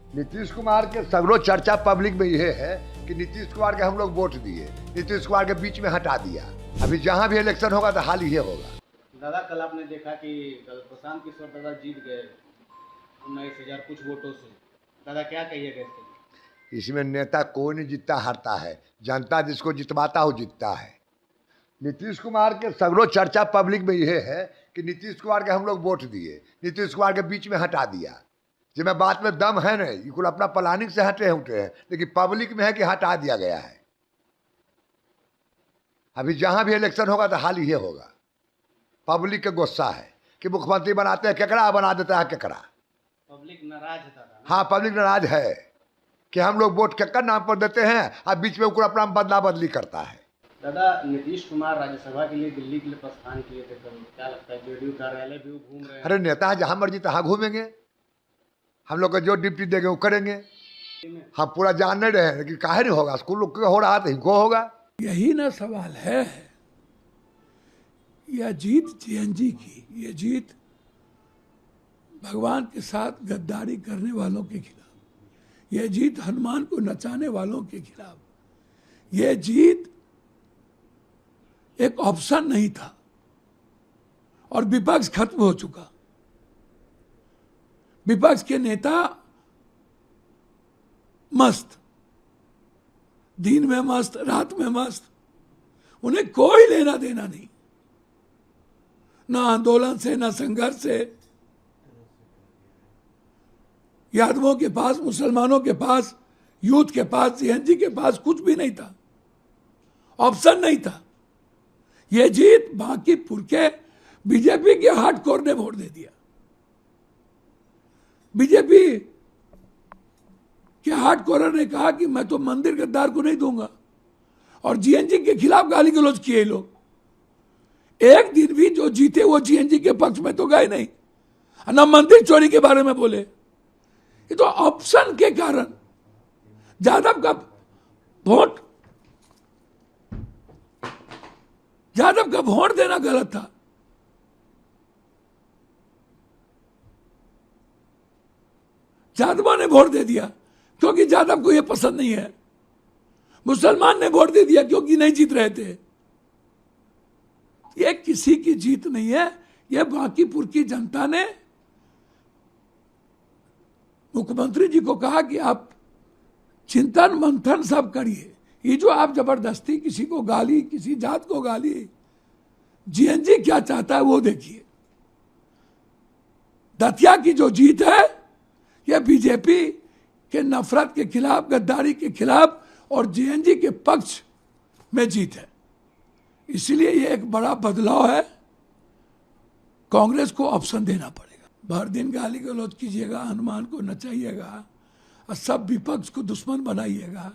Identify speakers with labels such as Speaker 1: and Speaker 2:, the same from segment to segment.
Speaker 1: नीतीश कुमार के सगरों चर्चा पब्लिक में यह है कि नीतीश कुमार के हम लोग वोट दिए, नीतीश कुमार के बीच में हटा दिया। अभी जहां भी इलेक्शन होगा तो हाल ही होगा।
Speaker 2: दादा कल आपने देखा कि प्रशांत किशोर दादा जीत गए 19,000 कुछ वोटों से। दादा क्या कहिएगा इसके?
Speaker 1: इसमें नेता कोई नहीं जीतता हारता है, जनता जिसको जितवाता हो जीतता है। नीतीश कुमार के सगरों चर्चा पब्लिक में यह है कि नीतीश कुमार के हम लोग वोट दिए, नीतीश कुमार के बीच में हटा दिया। जिसमें बात में दम है नहीं, ये कुल अपना प्लानिंग से हटे उठे हैं, लेकिन पब्लिक में है कि हटा दिया गया है। अभी जहां भी इलेक्शन होगा तो हाल ही होगा। पब्लिक का गुस्सा है कि मुख्यमंत्री बनाते हैं केकड़ा, बना देता है केकड़ा।
Speaker 2: पब्लिक नाराज है दादा।
Speaker 1: हाँ, पब्लिक नाराज है कि हम लोग वोट केकर नाम पर देते हैं और बीच में वो अपना बदला बदली करता है।
Speaker 2: दादा नीतीश कुमार राज्यसभा के लिए दिल्ली के लिए प्रस्थान किए थे, कल क्या लगता है जेडीयू कार्यालय भी वो घूम रहे हैं?
Speaker 1: अरे नेता जहां मर्जी तहां घूमेंगे, हम लोग को जो डिप्टी देंगे वो करेंगे। हम पूरा जान नहीं रहे लेकिन काहे नहीं होगा, स्कूल लोग हो रहा तो इनको होगा।
Speaker 3: यही ना सवाल है। यह जीत जीएनजी की, यह जीत भगवान के साथ गद्दारी करने वालों के खिलाफ, यह जीत हनुमान को नचाने वालों के खिलाफ, यह जीत एक ऑप्शन नहीं था और विपक्ष खत्म हो चुका। विपक्ष के नेता मस्त, दिन में मस्त, रात में मस्त, उन्हें कोई लेना देना नहीं, ना आंदोलन से, ना संघर्ष से। यादवों के पास, मुसलमानों के पास, यूथ के पास, सीएनजी के पास कुछ भी नहीं था, ऑप्शन नहीं था। यह जीत बांकीपुर के बीजेपी के हार्डकोर ने वोट दे दिया। बीजेपी के हार्डकोर ने कहा कि मैं तो मंदिर गद्दार को नहीं दूंगा, और जीएनजी के खिलाफ गाली गलौज किए लोग। एक दिन भी जो जीते वो जीएनजी के पक्ष में तो गए नहीं, ना मंदिर चोरी के बारे में बोले। ये तो ऑप्शन के कारण यादव का वोट देना गलत था। यादवों ने वोट दे दिया क्योंकि यादव को यह पसंद नहीं है। मुसलमान ने वोट दे दिया क्योंकि नहीं जीत रहे थे। यह किसी की जीत नहीं है, यह बांकीपुर की जनता ने मुख्यमंत्री जी को कहा कि आप चिंतन मंथन सब करिए। ये जो आप जबरदस्ती किसी को गाली, किसी जात को गाली, जीएनजी क्या चाहता है वो देखिए। दतिया की जो जीत है यह बीजेपी के नफरत के खिलाफ, गद्दारी के खिलाफ और जीएनजी के पक्ष में जीत है। इसलिए यह एक बड़ा बदलाव है। कांग्रेस को ऑप्शन देना पड़ेगा। भर दिन गाली गलौज कीजिएगा, हनुमान को नचाइएगा और सब विपक्ष को दुश्मन बनाइएगा,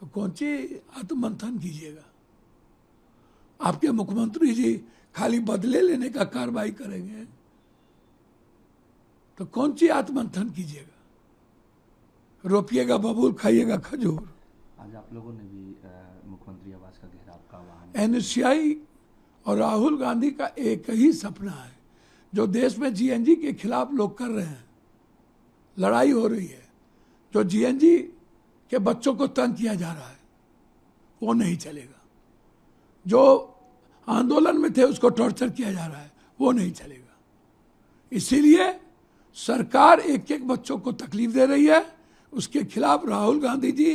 Speaker 3: तो कौन सी आत्ममंथन कीजिएगा? आपके मुख्यमंत्री जी खाली बदले लेने का कार्रवाई करेंगे तो कौन सी आत्ममंथन कीजिएगा? रोपिएगा बबूल, खाइएगा खजूर।
Speaker 4: आज आप लोगों ने भी मुख्यमंत्री आवास का घेराव का आह्वान।
Speaker 3: एनएसयूआई और राहुल गांधी का एक ही सपना है, जो देश में जीएनजी के खिलाफ लोग कर रहे हैं, लड़ाई हो रही है, जो जीएनजी के बच्चों को तंग किया जा रहा है, वो नहीं चलेगा। जो आंदोलन में थे उसको टॉर्चर किया जा रहा है, वो नहीं चलेगा। इसीलिए सरकार एक एक बच्चों को तकलीफ दे रही है। उसके खिलाफ राहुल गांधी जी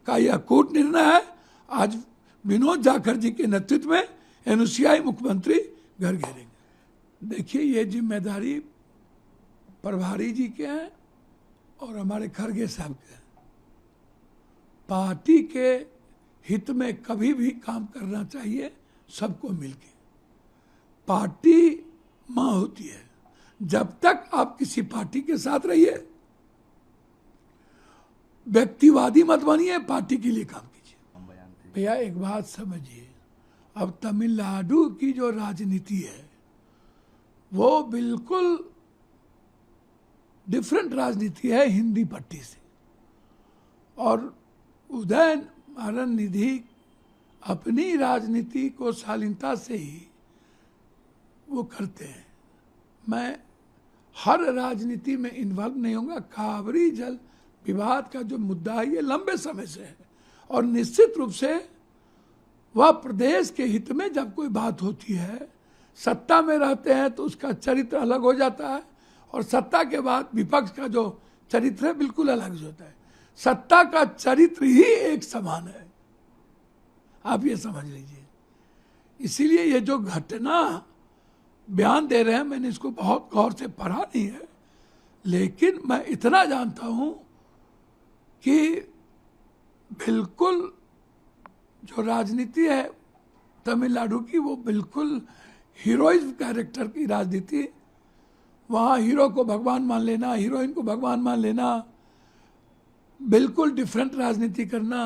Speaker 3: का यह कूट निर्णय है। आज विनोद जाखड़ जी के नेतृत्व में एनएसयूआई मुख्यमंत्री घर घेरेंगे। देखिए, ये जिम्मेदारी प्रभारी जी के हैं और हमारे खड़गे साहब के हैं। पार्टी के हित में कभी भी काम करना चाहिए, सबको मिलके। पार्टी मां होती है। जब तक आप किसी पार्टी के साथ रहिए, व्यक्तिवादी मत बनिए, पार्टी के लिए काम कीजिए। भैया एक बात समझिए, अब तमिलनाडु की जो राजनीति है वो बिल्कुल डिफरेंट राजनीति है हिंदी पट्टी से। और उदयनारायण निधि अपनी राजनीति को शालीनता से ही वो करते हैं। मैं हर राजनीति में इन्वॉल्व नहीं होगा। कावेरी जल विवाद का जो मुद्दा है ये लंबे समय से है और निश्चित रूप से वह प्रदेश के हित में जब कोई बात होती है, सत्ता में रहते हैं तो उसका चरित्र अलग हो जाता है और सत्ता के बाद विपक्ष का जो चरित्र है बिल्कुल अलग होता है। सत्ता का चरित्र ही एक समान है, आप ये समझ लीजिए। इसीलिए ये जो घटना बयान दे रहे हैं, मैंने इसको बहुत गौर से पढ़ा नहीं है, लेकिन मैं इतना जानता हूं कि बिल्कुल जो राजनीति है तमिलनाडु की वो बिल्कुल हीरोइज्म कैरेक्टर की राजनीति। वहाँ हीरो को भगवान मान लेना, हीरोइन को भगवान मान लेना, बिल्कुल डिफरेंट राजनीति करना,